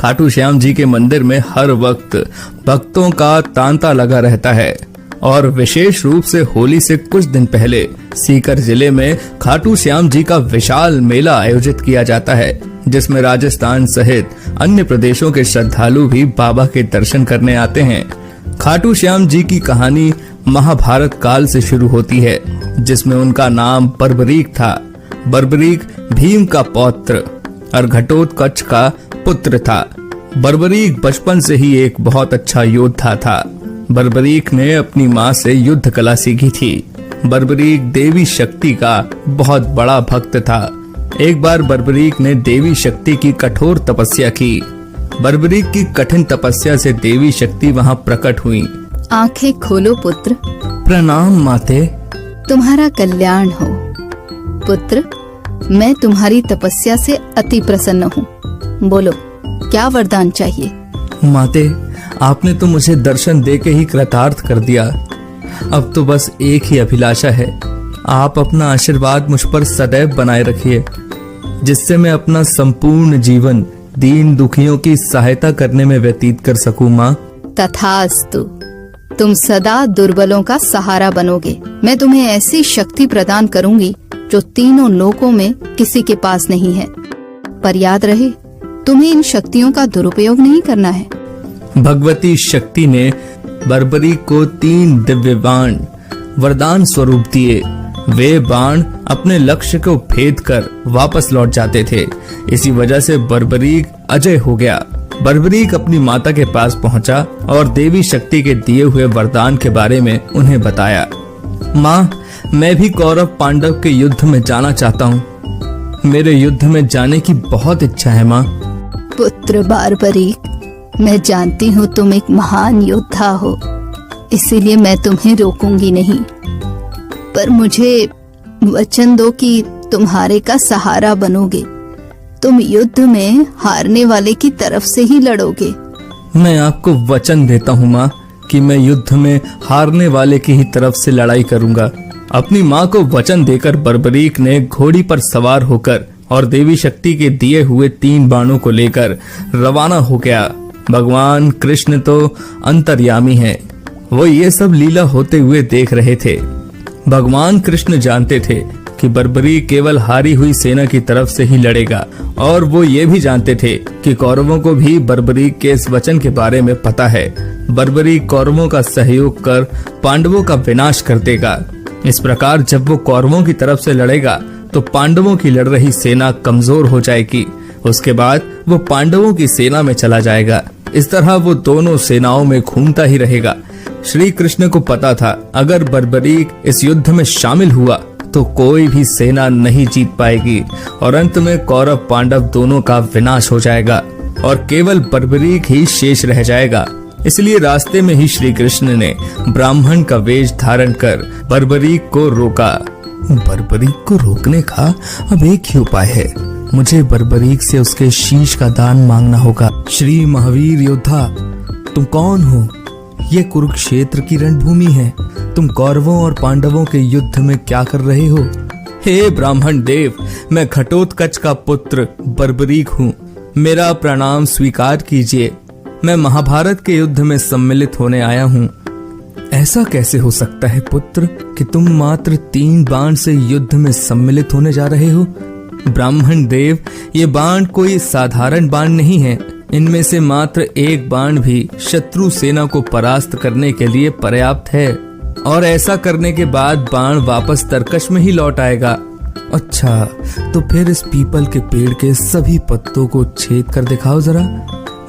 खाटू श्याम जी के मंदिर में हर वक्त भक्तों का तांता लगा रहता है और विशेष रूप से होली से कुछ दिन पहले सीकर जिले में खाटू श्याम जी का विशाल मेला आयोजित किया जाता है, जिसमें राजस्थान सहित अन्य प्रदेशों के श्रद्धालु भी बाबा के दर्शन करने आते हैं। खाटू श्याम जी की कहानी महाभारत काल से शुरू होती है, जिसमें उनका नाम बर्बरीक था। बर्बरीक भीम का पौत्र और घटोत्कच का पुत्र था। बर्बरीक बचपन से ही एक बहुत अच्छा योद्धा था। बर्बरीक ने अपनी माँ से युद्ध कला सीखी थी। बर्बरीक देवी शक्ति का बहुत बड़ा भक्त था। एक बार बर्बरीक ने देवी शक्ति की कठोर तपस्या की। बर्बरीक की कठिन तपस्या से देवी शक्ति वहाँ प्रकट हुई। आंखें खोलो पुत्र। प्रणाम माते। तुम्हारा कल्याण हो पुत्र। मैं तुम्हारी तपस्या से अति प्रसन्न हूँ। बोलो क्या वरदान चाहिए? माते, आपने तो मुझे दर्शन देके ही कृतार्थ कर दिया। अब तो बस एक ही अभिलाषा है, आप अपना आशीर्वाद मुझ पर सदैव बनाए रखिए, जिससे मैं अपना संपूर्ण जीवन दीन दुखियों की सहायता करने में व्यतीत कर सकूं। माँ। तथास्तु। तुम सदा दुर्बलों का सहारा बनोगे। मैं तुम्हें ऐसी शक्ति प्रदान करूंगी जो तीनों लोकों में किसी के पास नहीं है। पर याद रहे, तुम्हें इन शक्तियों का दुरुपयोग नहीं करना है। भगवती शक्ति ने बर्बरीक को 3 दिव्य बाण वरदान स्वरूप दिए। वे बाण अपने लक्ष्य को भेद कर वापस लौट जाते थे। इसी वजह से बर्बरीक अजय हो गया। बर्बरीक अपनी माता के पास पहुंचा और देवी शक्ति के दिए हुए वरदान के बारे में उन्हें बताया। माँ, मैं भी कौरव पांडव के युद्ध में जाना चाहता हूँ। मेरे युद्ध में जाने की बहुत इच्छा है। माँ। पुत्र बर्बरीक, मैं जानती हूँ तुम एक महान योद्धा हो, इसीलिए मैं तुम्हें रोकूंगी नहीं। पर मुझे वचन दो कि तुम्हारे का सहारा बनोगे। तुम युद्ध में हारने वाले की तरफ से ही लड़ोगे। मैं आपको वचन देता हूँ माँ कि मैं युद्ध में हारने वाले की ही तरफ से लड़ाई करूंगा। अपनी माँ को वचन देकर बर्बरीक ने घोड़ी पर सवार होकर और देवी शक्ति के दिए हुए 3 बाणों को लेकर रवाना हो गया। भगवान कृष्ण तो अंतर्यामी हैं। वो ये सब लीला होते हुए देख रहे थे। भगवान कृष्ण जानते थे कि बर्बरीक केवल हारी हुई सेना की तरफ से ही लड़ेगा, और वो ये भी जानते थे कि कौरवों को भी बर्बरीक के इस वचन के बारे में पता है। बर्बरीक कौरवों का सहयोग कर पांडवों का विनाश कर देगा। इस प्रकार जब वो कौरवों की तरफ से लड़ेगा तो पांडवों की लड़ रही सेना कमजोर हो जाएगी। उसके बाद वो पांडवों की सेना में चला जाएगा। इस तरह वो दोनों सेनाओं में घूमता ही रहेगा। श्री कृष्ण को पता था, अगर बर्बरीक इस युद्ध में शामिल हुआ तो कोई भी सेना नहीं जीत पाएगी और अंत में कौरव पांडव दोनों का विनाश हो जाएगा और केवल बर्बरीक ही शेष रह जाएगा। इसलिए रास्ते में ही श्री कृष्ण ने ब्राह्मण का वेश धारण कर बर्बरीक को रोका। बर्बरीक को रोकने का अब एक ही उपाय है, मुझे बर्बरीक से उसके शीश का दान मांगना होगा। श्री महावीर योद्धा, तुम कौन हो? ये कुरुक्षेत्र की रणभूमि है। तुम कौरवों और पांडवों के युद्ध में क्या कर रहे हो? हे ब्राह्मण देव, मैं घटोत्कच का पुत्र बर्बरीक हूँ। मेरा प्रणाम स्वीकार कीजिए। मैं महाभारत के युद्ध में सम्मिलित होने आया हूँ। ऐसा कैसे हो सकता है पुत्र कि तुम मात्र 3 बाण से युद्ध में सम्मिलित होने जा रहे हो? ब्राह्मण देव, ये बाण कोई साधारण बाण नहीं है। इनमें से मात्र 1 बाण भी शत्रु सेना को परास्त करने के लिए पर्याप्त है, और ऐसा करने के बाद बाण वापस तरकश में ही लौट आएगा। अच्छा, तो फिर इस पीपल के पेड़ के सभी पत्तों को छेद कर दिखाओ जरा।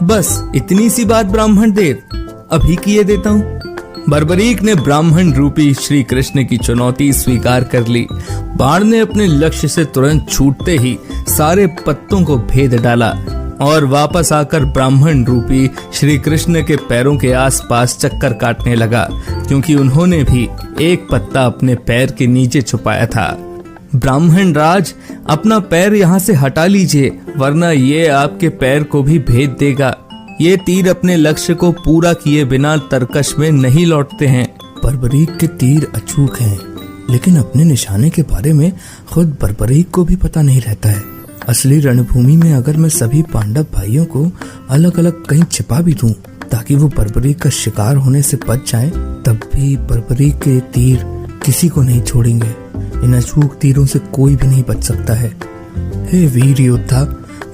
बस इतनी सी बात ब्राह्मण देव, अभी किए देता हूँ। बर्बरीक ने ब्राह्मण रूपी श्री कृष्ण की चुनौती स्वीकार कर ली। बाण ने अपने लक्ष्य से तुरंत छूटते ही सारे पत्तों को भेद डाला और वापस आकर ब्राह्मण रूपी श्री कृष्ण के पैरों के आसपास चक्कर काटने लगा, क्योंकि उन्होंने भी एक पत्ता अपने पैर के नीचे छुपाया था। ब्राह्मण राज, अपना पैर यहाँ से हटा लीजिए, वरना ये आपके पैर को भी भेद देगा। ये तीर अपने लक्ष्य को पूरा किए बिना तरकश में नहीं लौटते हैं। बर्बरीक के तीर अचूक हैं, लेकिन अपने निशाने के बारे में खुद बर्बरीक को भी पता नहीं रहता है। असली रणभूमि में अगर मैं सभी पांडव भाइयों को अलग अलग कहीं छिपा भी दूं ताकि वो बर्बरीक का शिकार होने से बच जाएं, तब भी बर्बरीक के तीर किसी को नहीं छोड़ेंगे। इन अचूक तीरों से कोई भी नहीं बच सकता है। हे वीर योद्धा,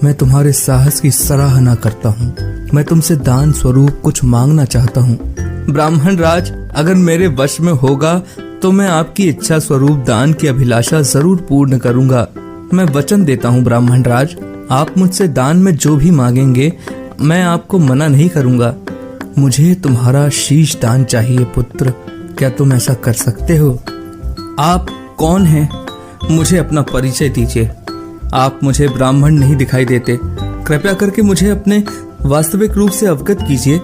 मैं तुम्हारे साहस की सराहना करता हूँ। मैं तुमसे दान स्वरूप कुछ मांगना चाहता हूँ। ब्राह्मण राज, अगर मेरे वश में होगा तो मैं आपकी इच्छा स्वरूप दान की अभिलाषा जरूर पूर्ण करूंगा। मैं वचन देता हूँ ब्राह्मण राज, आप मुझसे दान में जो भी मांगेंगे मैं आपको मना नहीं करूंगा। मुझे तुम्हारा शीश दान चाहिए पुत्र, क्या तुम ऐसा कर सकते हो? आप कौन हैं? मुझे अपना परिचय दीजिए। आप मुझे ब्राह्मण नहीं दिखाई देते, कृपया करके मुझे अपने वास्तविक रूप से अवगत कीजिए।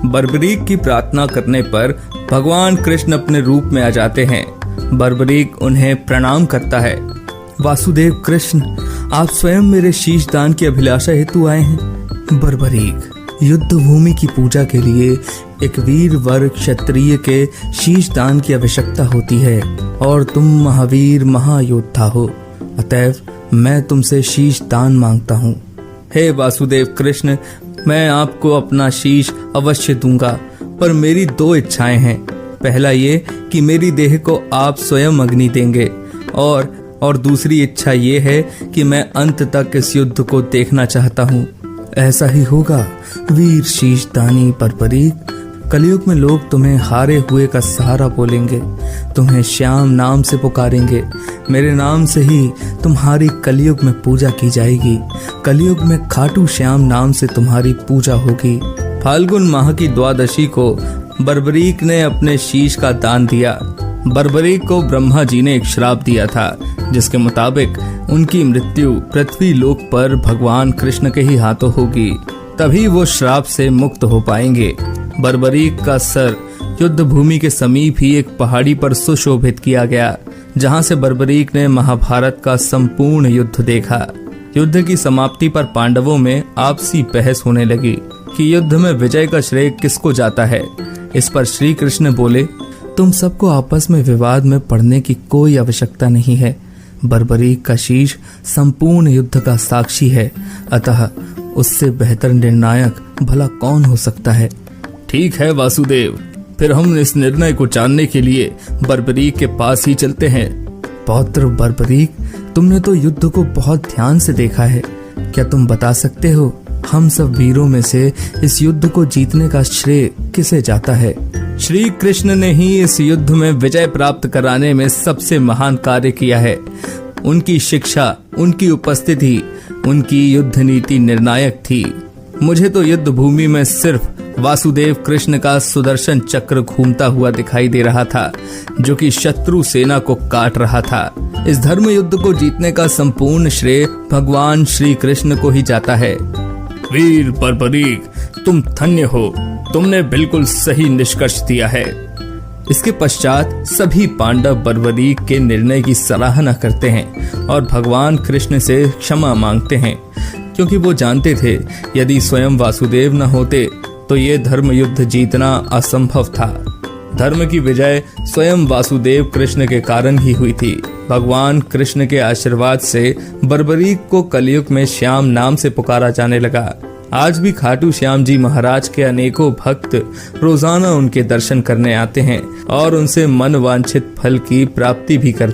बर्बरीक की प्रार्थना करने पर भगवान कृष्ण अपने रूप में आ जाते हैं। बर्बरीक उन्हें प्रणाम करता है। वासुदेव कृष्ण, आप स्वयं मेरे शीश दान की अभिलाषा हेतु आए हैं। बर्बरीक, युद्ध भूमि की पूजा के लिए एक वीर वर क्षत्रिय के शीश दान की आवश्यकता होती है और तुम महावीर महायोद्धा हो, अतएव मैं तुमसे शीश दान मांगता हूँ। हे वासुदेव कृष्ण, मैं आपको अपना शीश अवश्य दूंगा, पर मेरी 2 इच्छाएं हैं। पहला ये कि मेरी देह को आप स्वयं अग्नि देंगे और दूसरी इच्छा ये है कि मैं अंत तक इस युद्ध को देखना चाहता हूँ। ऐसा ही होगा वीर शीश दानी बर्बरीक। कलयुग में लोग तुम्हें हारे हुए का सहारा बोलेंगे, तुम्हें श्याम नाम से पुकारेंगे। मेरे नाम से ही तुम्हारी कलयुग में पूजा की जाएगी। कलयुग में खाटू श्याम नाम से तुम्हारी पूजा होगी। फाल्गुन माह की द्वादशी को बर्बरीक ने अपने शीश का दान दिया। बर्बरीक को ब्रह्मा जी ने एक श्राप दिया था, जिसके मुताबिक उनकी मृत्यु पृथ्वी लोक पर भगवान कृष्ण के ही हाथों होगी, तभी वो श्राप से मुक्त हो पाएंगे। बर्बरीक का सर युद्ध भूमि के समीप ही एक पहाड़ी पर सुशोभित किया गया, जहां से बर्बरीक ने महाभारत का संपूर्ण युद्ध देखा। युद्ध की समाप्ति पर पांडवों में आपसी बहस होने लगी कि युद्ध में विजय का श्रेय किसको जाता है। इस पर श्री कृष्ण बोले, तुम सबको आपस में विवाद में पड़ने की कोई आवश्यकता नहीं है। बर्बरीक का शीश संपूर्ण युद्ध का साक्षी है, अतः उससे बेहतर निर्णायक भला कौन हो सकता है। ठीक है वासुदेव, फिर हम इस निर्णय को जानने के लिए बर्बरीक के पास ही चलते हैं। पौत्र बर्बरीक, तुमने तो युद्ध को बहुत ध्यान से देखा है, क्या तुम बता सकते हो हम सब वीरों में से इस युद्ध को जीतने का श्रेय किसे जाता है? श्री कृष्ण ने ही इस युद्ध में विजय प्राप्त कराने में सबसे महान कार्य किया है। उनकी शिक्षा, उनकी उपस्थिति, उनकी युद्ध नीति निर्णायक थी। मुझे तो युद्ध भूमि में सिर्फ वासुदेव कृष्ण का सुदर्शन चक्र घूमता हुआ दिखाई दे रहा था, जो कि शत्रु सेना को काट रहा था। इस धर्म युद्ध को जीतने का संपूर्ण श्रेय भगवान श्री कृष्ण को ही जाता है। वीर बर्बरीक, तुम धन्य हो, तुमने बिल्कुल सही निष्कर्ष दिया है। इसके पश्चात सभी पांडव बर्बरीक के निर्णय की सराहना करते हैं और भगवान कृष्ण से क्षमा मांगते हैं, क्योंकि वो जानते थे यदि स्वयं वासुदेव न होते तो ये धर्म युद्ध जीतना असंभव था। धर्म की विजय स्वयं वासुदेव कृष्ण के कारण ही हुई थी। भगवान कृष्ण के आशीर्वाद से बर्बरीक को कलयुग में श्याम नाम से पुकारा जाने लगा। आज भी खाटू श्याम जी महाराज के अनेकों भक्त रोजाना उनके दर्शन करने आते हैं और उनसे मन वांछित फल की प्राप्ति भी करते हैं।